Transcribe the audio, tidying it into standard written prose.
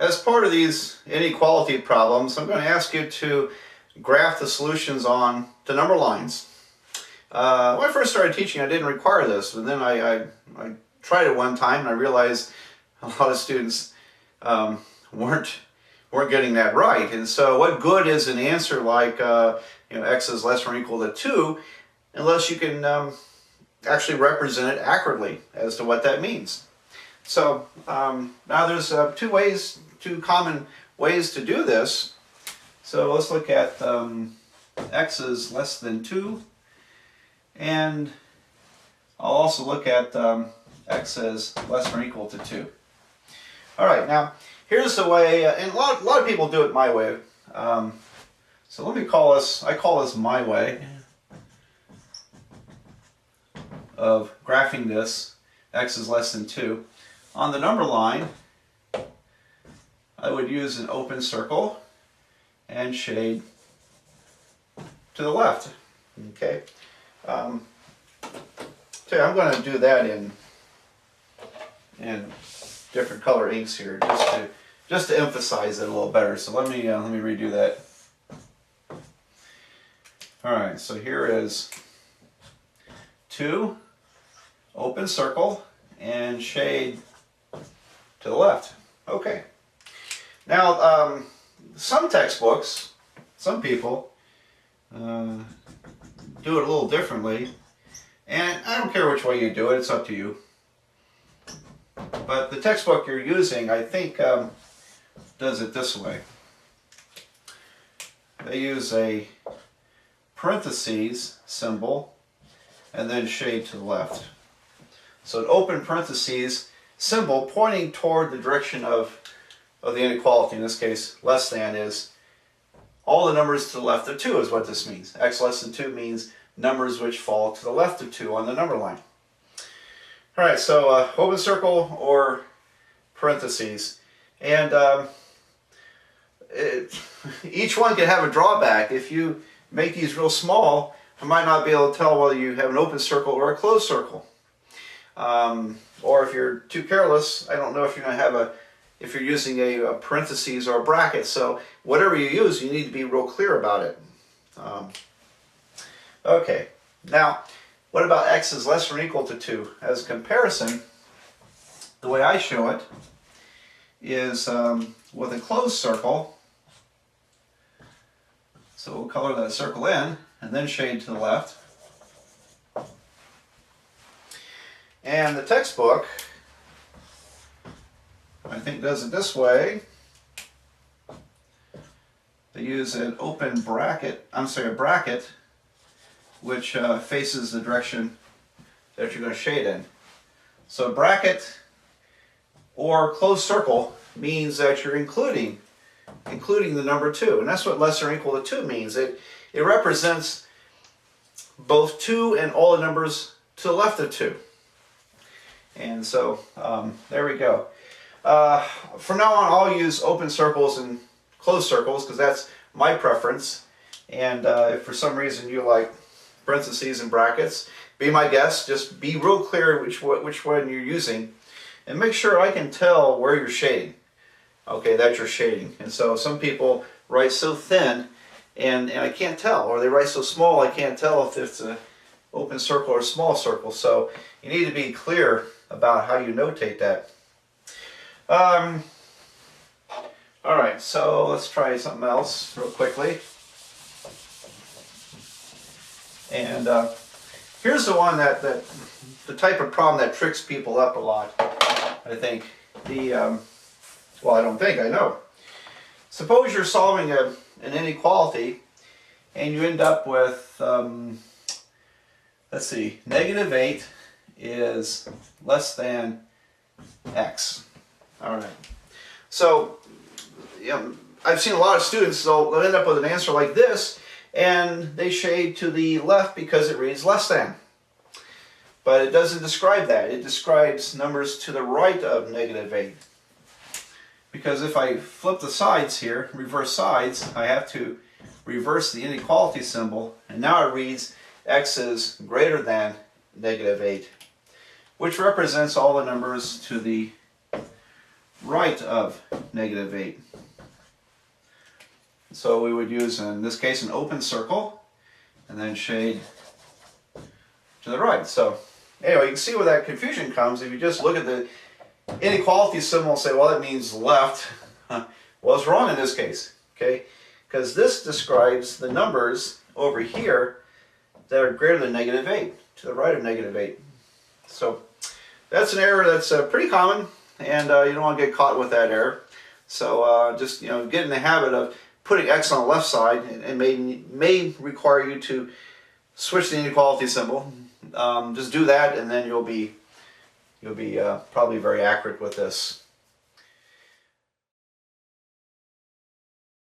As part of these inequality problems, I'm going to ask you to graph the solutions on the number lines. When I first started teaching, I didn't require this, but then I tried it one time and I realized a lot of students weren't getting that right. And so what good is an answer like x is less or equal to 2 unless you can actually represent it accurately as to what that means. So now there's two common ways to do this. So let's look at x is less than 2, and I'll also look at x is less or equal to 2. All right, now here's the way, and a lot of people do it my way. So let me call this, I call this my way of graphing this. X is less than 2. On the number line, I would use an open circle and shade to the left. Okay. So I'm going to do that in different color inks here, just to emphasize it a little better. So let me redo that. All right. So here is 2, open circle, and shade to the left. Okay. Now, some textbooks, some people do it a little differently, and I don't care which way you do it, it's up to you. But the textbook you're using, I think, does it this way. They use a parentheses symbol and then shade to the left. So an open parentheses symbol pointing toward the direction of the inequality, in this case less than, is all the numbers to the left of 2 is what this means. X less than 2 means numbers which fall to the left of 2 on the number line. All right, so open circle or parentheses. And each one can have a drawback. If you make these real small, I might not be able to tell whether you have an open circle or a closed circle. Or if you're too careless, I don't know if you're going to have if you're using a parentheses or a bracket. So whatever you use, you need to be real clear about it. Okay, now what about x is less or equal to 2? As a comparison, the way I show it is with a closed circle. So we'll color that circle in and then shade to the left. And the textbook, I think, does it this way. They use an open bracket, a bracket, which faces the direction that you're going to shade in. So bracket or closed circle means that you're including the number 2, and that's what less or equal to 2 means. It represents both 2 and all the numbers to the left of 2. And so there we go. From now on, I'll use open circles and closed circles because that's my preference. And if for some reason you like parentheses and brackets, be my guest. Just be real clear which one you're using, and make sure I can tell where you're shading. Okay, that you're shading. And so some people write so thin, and I can't tell, or they write so small I can't tell if it's an open circle or a small circle. So you need to be clear about how you notate that. All right, so let's try something else real quickly. And here's the one the type of problem that tricks people up a lot, I think. Well, I don't think, I know. Suppose you're solving an inequality and you end up with, let's see, negative 8 is less than x. All right. So, I've seen a lot of students, they'll end up with an answer like this, and they shade to the left because it reads less than. But it doesn't describe that. It describes numbers to the right of negative 8. Because if I flip the sides here, reverse sides, I have to reverse the inequality symbol, and now it reads x is greater than negative 8, which represents all the numbers to the right of negative 8. So we would use, in this case, an open circle, and then shade to the right. So anyway, you can see where that confusion comes. If you just look at the inequality symbol and say, well, that means left. Well, it's wrong in this case, okay? Because this describes the numbers over here that are greater than negative 8, to the right of negative 8. So that's an error that's pretty common, and you don't want to get caught with that error. So just get in the habit of putting x on the left side, and may require you to switch the inequality symbol. Just do that, and then you'll be probably very accurate with this.